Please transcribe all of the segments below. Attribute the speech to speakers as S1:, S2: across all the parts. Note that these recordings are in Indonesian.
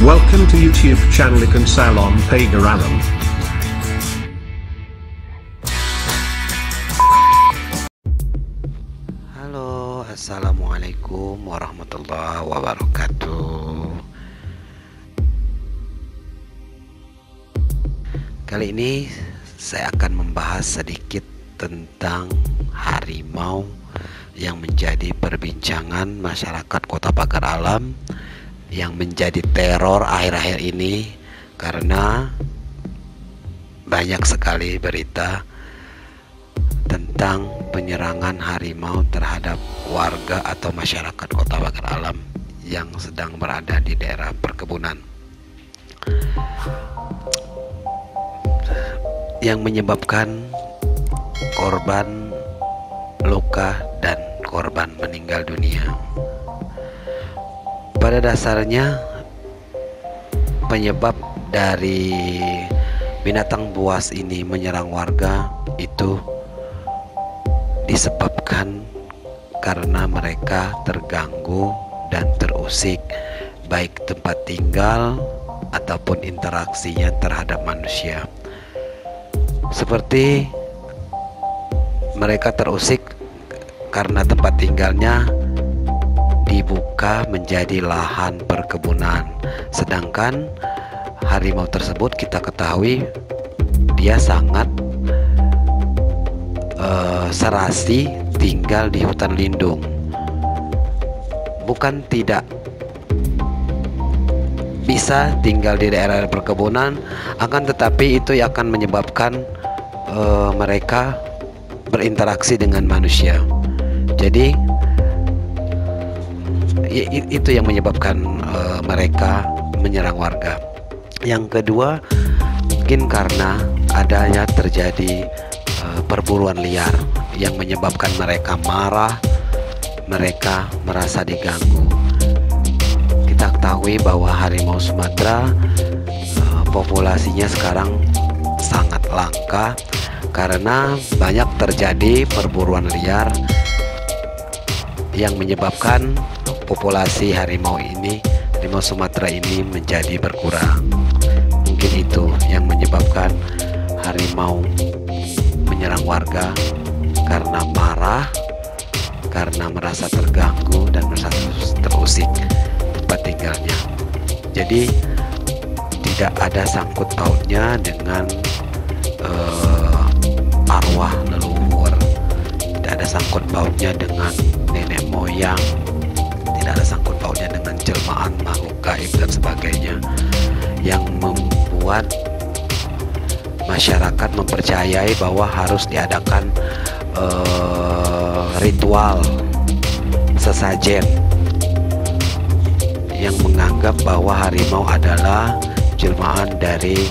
S1: Welcome to YouTube channel Ikan Salon Pagar Alam.
S2: Halo, assalamualaikum warahmatullahi wabarakatuh. Kali ini saya akan membahas sedikit tentang harimau yang menjadi perbincangan masyarakat Kota Pagar Alam, yang menjadi teror akhir-akhir ini karena banyak sekali berita tentang penyerangan harimau terhadap warga atau masyarakat Kota Pagar Alam yang sedang berada di daerah perkebunan, yang menyebabkan korban luka dan korban meninggal dunia. Pada dasarnya penyebab dari binatang buas ini menyerang warga itu disebabkan karena mereka terganggu dan terusik baik tempat tinggal ataupun interaksinya terhadap manusia. Seperti mereka terusik karena tempat tinggalnya dibuka menjadi lahan perkebunan, sedangkan harimau tersebut kita ketahui dia sangat serasi tinggal di hutan lindung. Bukan tidak bisa tinggal di daerah perkebunan, akan tetapi itu akan menyebabkan mereka berinteraksi dengan manusia. Jadi itu yang menyebabkan mereka menyerang warga. Yang kedua, mungkin karena adanya terjadi perburuan liar yang menyebabkan mereka marah, mereka merasa diganggu. Kita ketahui bahwa harimau Sumatera populasinya sekarang sangat langka karena banyak terjadi perburuan liar yang menyebabkan populasi harimau Sumatera ini menjadi berkurang. Mungkin itu yang menyebabkan harimau menyerang warga karena marah, karena merasa terganggu dan merasa terusik tempat tinggalnya. Jadi tidak ada sangkut pautnya dengan arwah leluhur, tidak ada sangkut pautnya dengan nenek moyang, tidak ada sangkut pautnya dengan jelmaan makhluk gaib dan sebagainya, yang membuat masyarakat mempercayai bahwa harus diadakan ritual sesajen yang menganggap bahwa harimau adalah jelmaan dari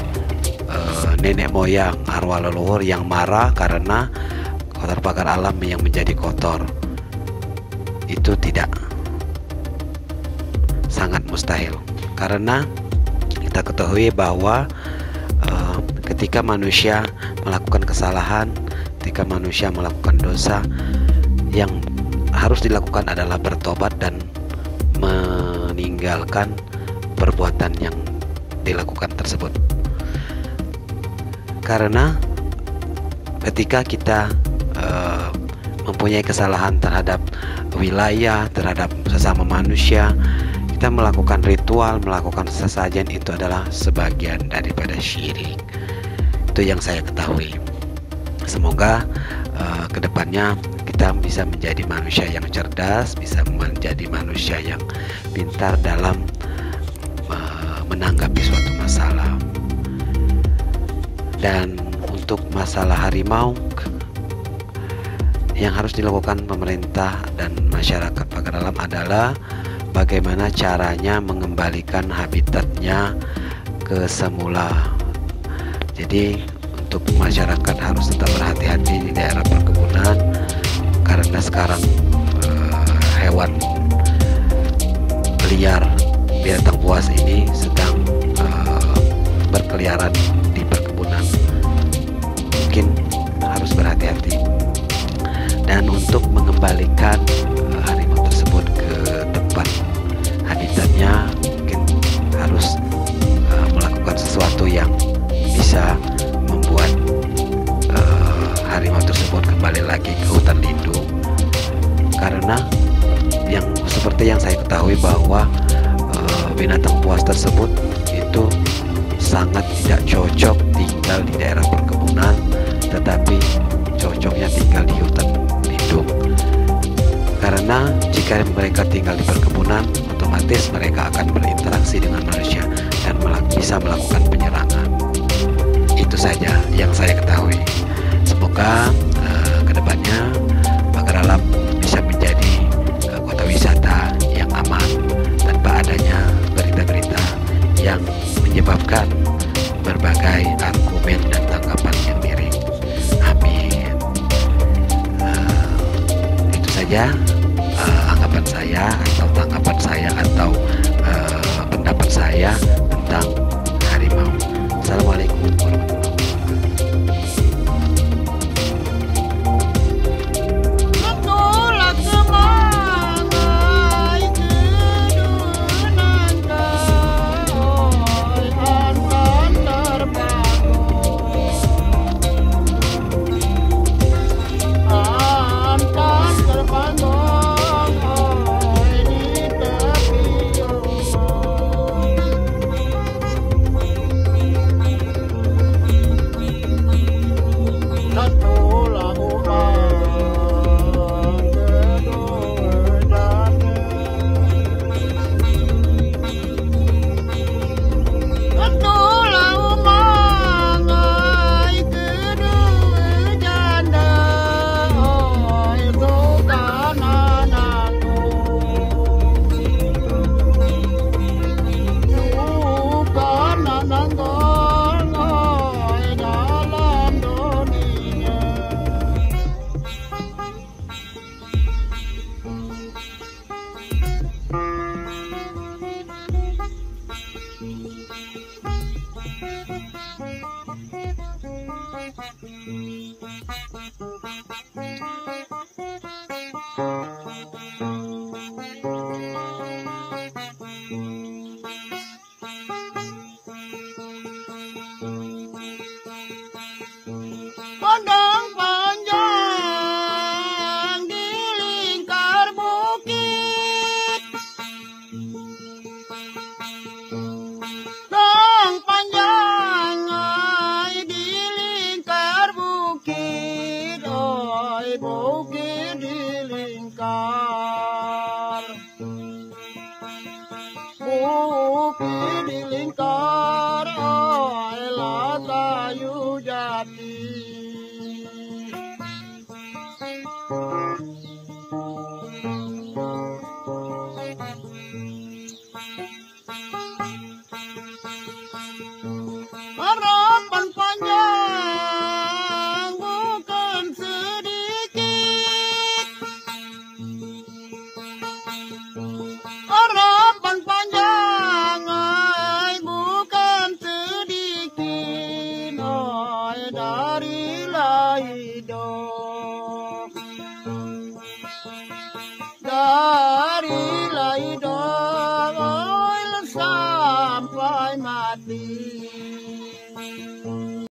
S2: nenek moyang, arwah leluhur yang marah karena Kota Pagar Alam yang menjadi kotor. Itu tidak, sangat mustahil, karena kita ketahui bahwa ketika manusia melakukan kesalahan, ketika manusia melakukan dosa, yang harus dilakukan adalah bertobat dan meninggalkan perbuatan yang dilakukan tersebut. Karena ketika kita mempunyai kesalahan terhadap wilayah, terhadap sesama manusia, kita melakukan ritual, melakukan sesajen, itu adalah sebagian daripada syirik. Itu yang saya ketahui. Semoga kedepannya kita bisa menjadi manusia yang cerdas, bisa menjadi manusia yang pintar dalam menanggapi suatu masalah. Dan untuk masalah harimau, yang harus dilakukan pemerintah dan masyarakat Pagar Alam adalah bagaimana caranya mengembalikan habitatnya ke semula. Jadi untuk masyarakat harus tetap berhati-hati di daerah perkebunan, karena sekarang hewan liar, binatang buas ini sedang berkeliaran di perkebunan. Mungkin harus berhati-hati. Dan untuk mengembalikan harimau tersebut ke tempat habitatnya, mungkin harus seperti yang saya ketahui bahwa binatang buas tersebut itu sangat tidak cocok tinggal di daerah perkebunan, tetapi cocoknya tinggal di hutan lindung. Karena jika mereka tinggal di perkebunan, otomatis mereka akan berinteraksi dengan manusia dan bisa melakukan penyerangan. Itu saja yang saya ketahui. Semoga kedepannya Pagar Alam bisa menjadi kota wisata yang aman tanpa adanya berita-berita yang menyebabkan berbagai argumen dan tanggapan yang miring. Amin. Itu saja anggapan saya atau tanggapan saya atau pendapat saya tentang harimau. Assalamualaikum warahmatullahi wabarakatuh.
S3: Padang panjang di lingkar bukit, padang panjang di lingkar bukit, oi bukit di lingkar, bukit di lingkar, oi latayu jati. Harapan panjang bukan sedikit, harapan panjang bukan sedikit, dari hidup, dari hidup sampai mati.